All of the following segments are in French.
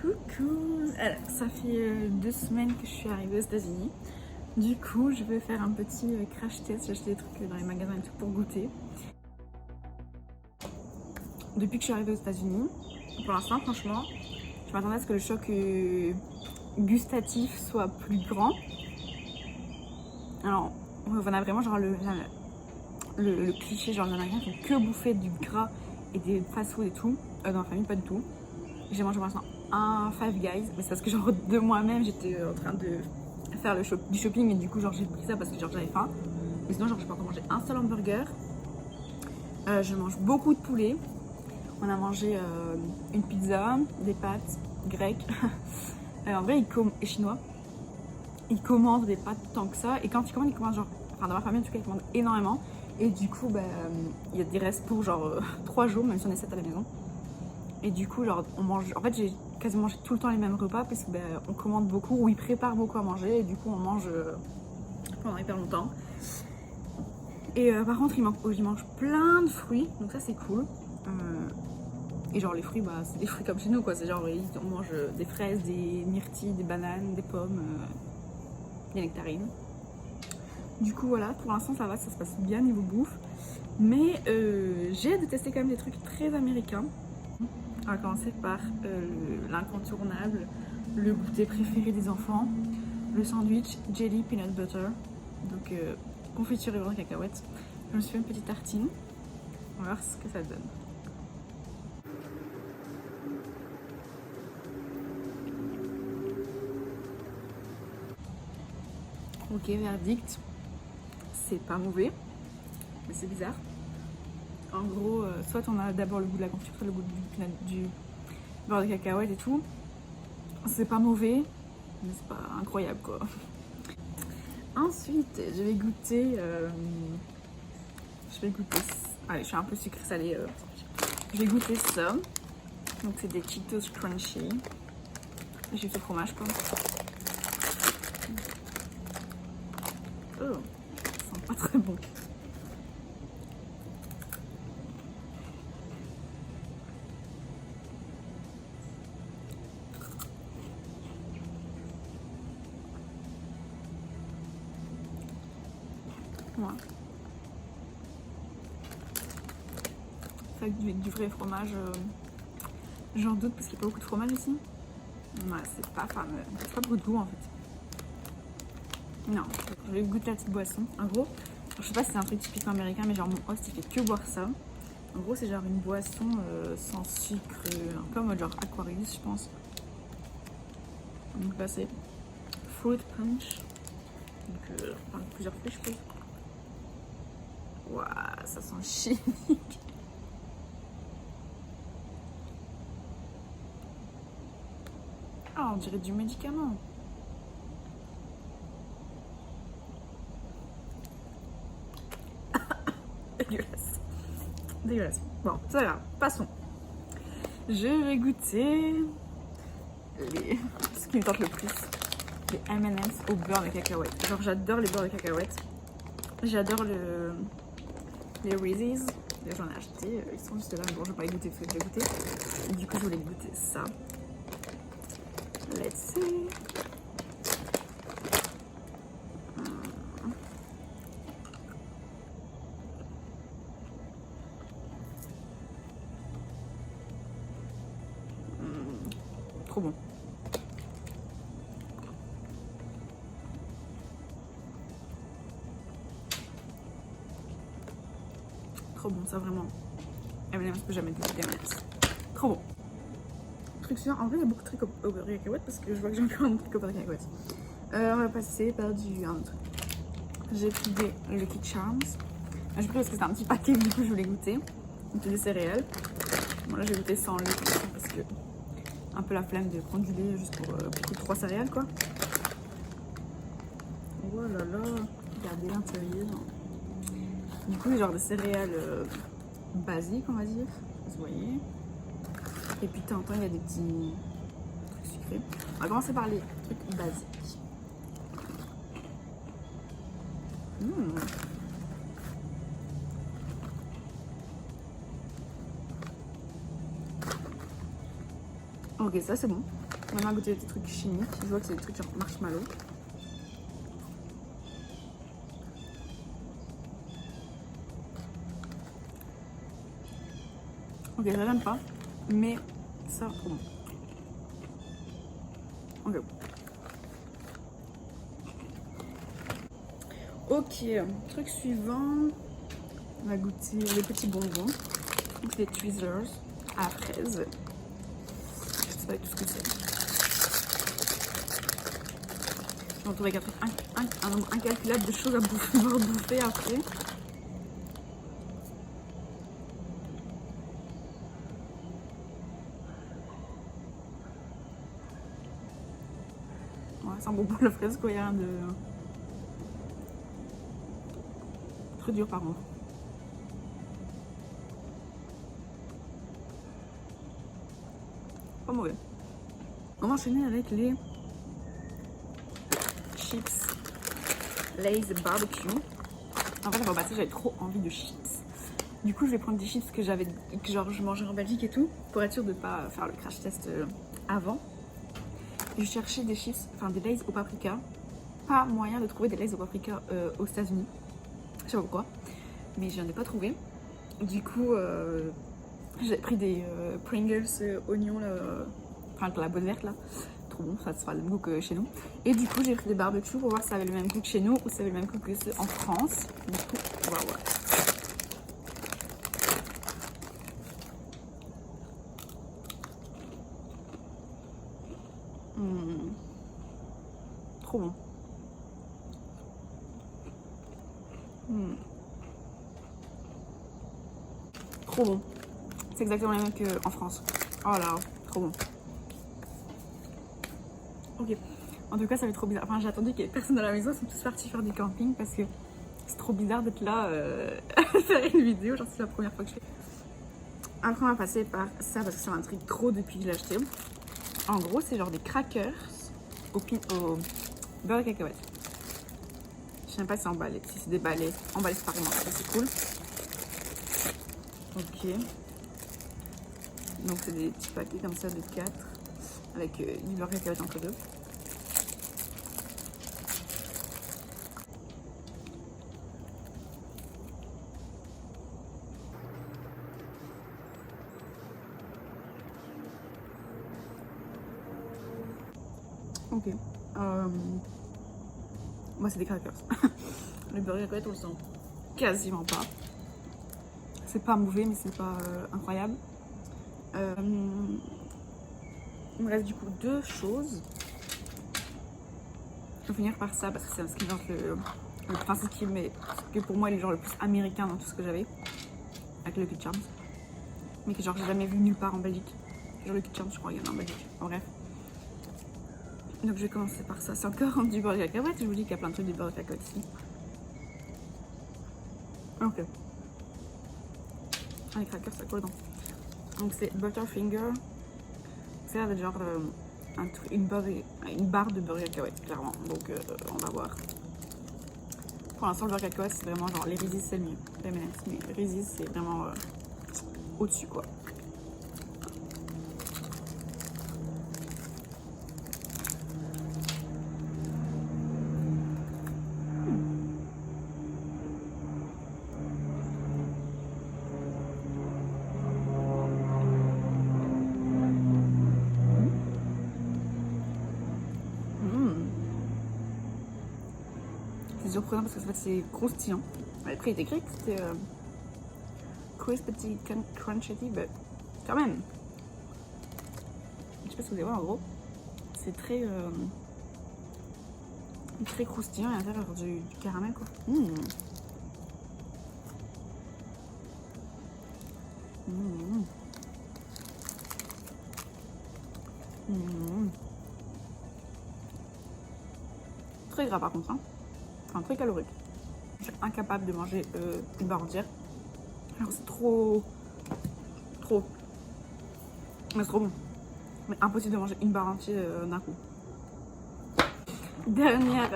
Coucou. Alors, ça fait 2 semaines que je suis arrivée aux États-Unis. Du coup, je vais faire un petit crash test. J'ai acheté des trucs dans les magasins et tout pour goûter. Depuis que je suis arrivée aux États-Unis, pour l'instant, franchement, je m'attendais à ce que le choc gustatif soit plus grand. Alors, on a vraiment genre le cliché, genre les Américains qui font que bouffer du gras et des fast-food et tout. Dans ma famille, pas du tout. J'ai mangé pour l'instant un Five Guys, mais c'est parce que genre de moi-même j'étais en train de faire du shopping et du coup genre j'ai pris ça parce que genre j'avais faim. Mais sinon genre je peux encore manger un seul hamburger. Je mange beaucoup de poulet. On a mangé une pizza, des pâtes grecques. En vrai et chinois. Ils commandent des pâtes tant que ça et quand ils commandent genre, enfin dans ma famille en tout cas ils commandent énormément et du coup il y a des restes pour genre 3 jours même si on est 7 à la maison. Et du coup, genre, on mange. En fait, j'ai quasiment mangé tout le temps les mêmes repas parce que on commande beaucoup ou ils préparent beaucoup à manger et du coup, on mange pendant hyper longtemps. Et par contre, ils mangent plein de fruits, donc ça c'est cool. Et genre, les fruits, c'est des fruits comme chez nous quoi. C'est genre, on mange des fraises, des myrtilles, des bananes, des pommes, des nectarines. Du coup, voilà, pour l'instant, ça va, ça se passe bien niveau bouffe. Mais j'ai hâte de tester quand même des trucs très américains. On va commencer par l'incontournable, le goûter préféré des enfants, le sandwich jelly peanut butter, donc confiture et beurre de cacahuète. Je me suis fait une petite tartine, on va voir ce que ça donne. Ok, verdict, c'est pas mauvais, mais c'est bizarre. En gros, soit on a d'abord le goût de la confiture, soit le goût du beurre de cacahuète et tout. C'est pas mauvais, mais c'est pas incroyable quoi. Ensuite, je vais goûter. Allez, je suis un peu sucré salé. Je vais goûter ça. Donc c'est des Cheetos crunchy. J'ai fait fromage quoi. Oh, ça sent pas très bon. Voilà. Avec du vrai fromage, j'en doute parce qu'il n'y a pas beaucoup de fromage ici. Ouais, c'est pas fameux, c'est pas beaucoup de goût en fait. Non, je vais goûter la petite boisson. En gros, je sais pas si c'est un truc typiquement américain, mais genre mon host il fait que boire ça. En gros, c'est genre une boisson sans sucre, un peu en mode genre Aquarius, je pense. Donc là, c'est fruit punch. Donc, plusieurs fruits, je pense. Waouh, ça sent chimique. Ah, on dirait du médicament. Dégueulasse. Dégueulasse. Bon, ça va, passons. Je vais goûter ce qui me tente le plus. Les M&M's au beurre de cacahuète. Genre, j'adore les beurres de cacahuète. J'adore les Reese's. J'en ai acheté, ils sont juste là. Bon, je vais pas les goûter parce que je vais goûter. Et du coup, je voulais goûter ça. Let's see. Trop bon. Trop bon, ça vraiment. M&M's, je peux jamais goûter M&M's. Trop bon. Truc sûr, en vrai, il y a beaucoup de trucs au beurre de cacahuète parce que je vois que j'ai encore un truc au beurre de cacahuète. On va passer par un autre truc. J'ai pris des Lucky Charms. J'ai pris parce que c'est un petit paquet, du coup, je voulais goûter. Donc, des céréales. Bon, là, j'ai goûté sans lait parce que un peu la flemme de prendre du lait juste pour 3 céréales, quoi. Oh là là, regardez l'intérieur. Du coup, genre de céréales basiques, on va dire. Vous voyez. Et puis, de temps en temps, il y a des petits trucs sucrés. On va commencer par les trucs basiques. Ok, ça c'est bon. On a goûté des trucs chimiques. Je vois que c'est des trucs genre marshmallow. Ok, je l'aime pas, mais ça, trop bon. Ok. Ok, truc suivant. On va goûter les petits bonbons. Donc les Twizzlers à fraise. Je sais pas tout ce que c'est. Je me retrouve avec un nombre incalculable de choses à bouffer après. Ouais, c'est un bonbon de la fraise quoi, il y a rien de... Très dur par contre. Pas mauvais. On va enchaîner avec les chips Lay's barbecue. En fait, bah, j'avais trop envie de chips. Du coup, je vais prendre des chips que genre je mangeais en Belgique et tout, pour être sûre de pas faire le crash test avant. Et je cherchais des chips, enfin des Lay's au paprika. Pas moyen de trouver des Lay's au paprika aux États-Unis. Je sais pas pourquoi, mais je n'en ai pas trouvé. Du coup, j'ai pris des Pringles oignons, enfin la boîte verte là. Trop bon, ça sera le même goût que chez nous. Et du coup, j'ai pris des barbecues pour voir si ça avait le même goût que chez nous ou si ça avait le même goût que ceux en France. Du coup, on va voir. Trop bon. Trop bon. C'est exactement le même qu'en France. Oh là, trop bon. Ok. En tout cas, ça va être trop bizarre. Enfin, j'ai attendu qu'il y ait personne à la maison. Ils sont tous partis faire du camping parce que c'est trop bizarre d'être là à faire une vidéo. Genre, c'est la première fois que je fais. Après, on va passer par ça parce que ça m'intrigue trop depuis que je l'ai acheté. En gros, c'est genre des crackers au beurre et cacahuètes. Je sais même pas si c'est emballé. Si c'est déballé, emballé séparément. Ça, c'est cool. Ok. Donc, c'est des petits paquets comme ça de 4 avec du beurre et cacahuètes entre deux. Ok. Moi, c'est des crackers. Le beurre et cacahuètes, on le sent quasiment pas. C'est pas mauvais, mais c'est pas incroyable. Il me reste du coup 2 choses. Je vais finir par ça parce que c'est ce qui vient le principe que pour moi il est genre le plus américain dans tout ce que j'avais. Avec le Lucky Charms. Mais que genre j'ai jamais vu nulle part en Belgique. Genre le Lucky Charms, je crois qu'il y en a en Belgique. En bref. Donc je vais commencer par ça. C'est encore du beurre de cacahuète. Je vous dis qu'il y a plein de trucs du beurre de cacahuète ici. Ok. Ah, les crackers, ça colle dedans. Donc c'est Butterfinger. C'est là genre une barre de beurre de cacahuète, clairement. Donc on va voir. Pour l'instant, le beurre de cacahuète, c'est vraiment genre les Reese's, c'est le mieux. Les M&M's, mais les Reese's, c'est vraiment au-dessus quoi. C'est surprenant parce que en fait, c'est croustillant. Après, il est écrit que c'était crispy crunchy, mais quand même. Je sais pas si vous allez voir, en gros, c'est très croustillant et à l'intérieur du caramel quoi. Très gras par contre, hein. Enfin très calorique. Je suis incapable de manger une barre entière. Alors c'est trop. Mais c'est trop bon. Mais impossible de manger une barre entière d'un coup. Dernière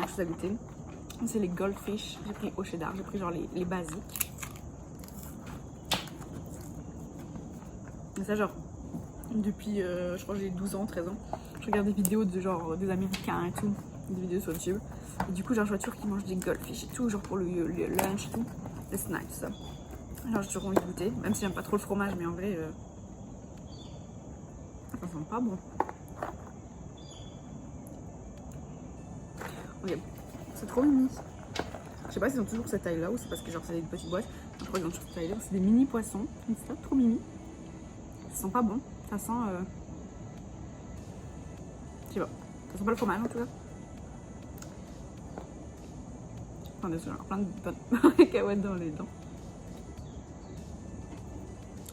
chose à goûter, c'est les Goldfish. J'ai pris au cheddar, j'ai pris genre les basiques. Et ça genre, depuis, je crois que j'ai 12 ans, 13 ans. Je regarde des vidéos de genre des Américains et tout, des vidéos sur YouTube. Et du coup, genre, je vois toujours qu'ils mangent des goldfish et tout, genre pour le lunch et tout, les snacks, tout ça. Alors j'ai toujours envie de goûter, même si j'aime pas trop le fromage, mais en vrai, ça sent pas bon. Ok, c'est trop mimi. Je sais pas s'ils ont toujours cette taille là ou c'est parce que genre c'est des petites boîtes. Je crois qu'ils ont toujours cette taille là. C'est des mini poissons, comme ça, trop mimi. Ça sent pas bon, ça sent. Je sais pas, ça sent pas le fromage en tout cas. Attendez, j'ai plein de cacahuètes dans les dents.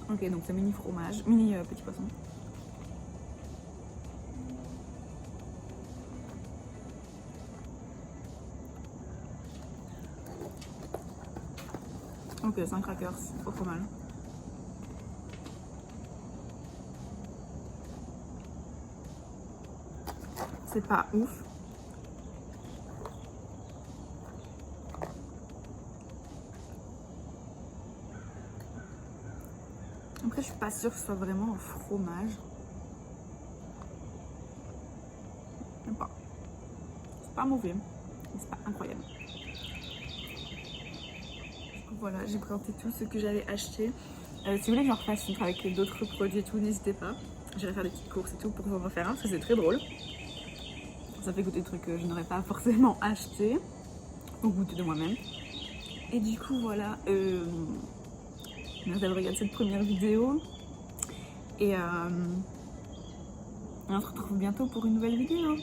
Ok, donc c'est mini fromage, mini petit poisson. Ok, 5 crackers au fromage. C'est pas ouf. Après, je suis pas sûre que ce soit vraiment un fromage. Même pas. C'est pas mauvais, mais c'est pas incroyable. Voilà, j'ai présenté tout ce que j'avais acheté. Si vous voulez que j'en refasse une avec d'autres produits et tout, n'hésitez pas. J'irai faire des petites courses et tout pour vous en refaire un parce que c'est très drôle. Ça fait goûter des trucs que je n'aurais pas forcément acheté ou goûter de moi-même. Et du coup, voilà. Merci d'avoir regardé cette première vidéo. Et on se retrouve bientôt pour une nouvelle vidéo.